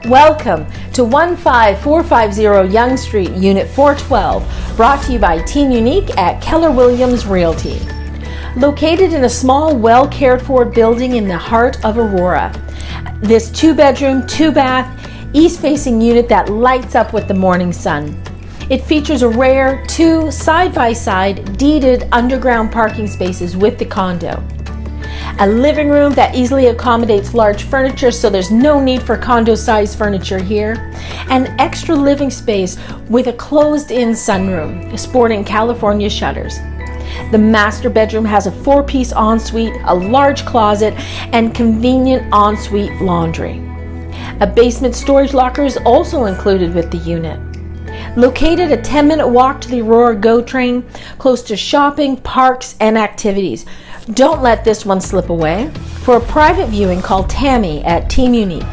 Welcome to 15450 Yonge Street, Unit 412, brought to you by Team Unique at Keller Williams Realty. Located in a small, well-cared-for building in the heart of Aurora. This 2-bedroom, 2-bath, east-facing unit that lights up with the morning sun. It features a rare 2 side-by-side deeded underground parking spaces with the condo. A living room that easily accommodates large furniture, so there's no need for condo-sized furniture here. And extra living space with a closed-in sunroom, sporting California shutters. The master bedroom has a 4-piece ensuite, a large closet, and convenient ensuite laundry. A basement storage locker is also included with the unit. Located a 10-minute walk to the Aurora Go Train, close to shopping, parks, and activities. Don't let this one slip away. For a private viewing, call Tammy at Team Unique.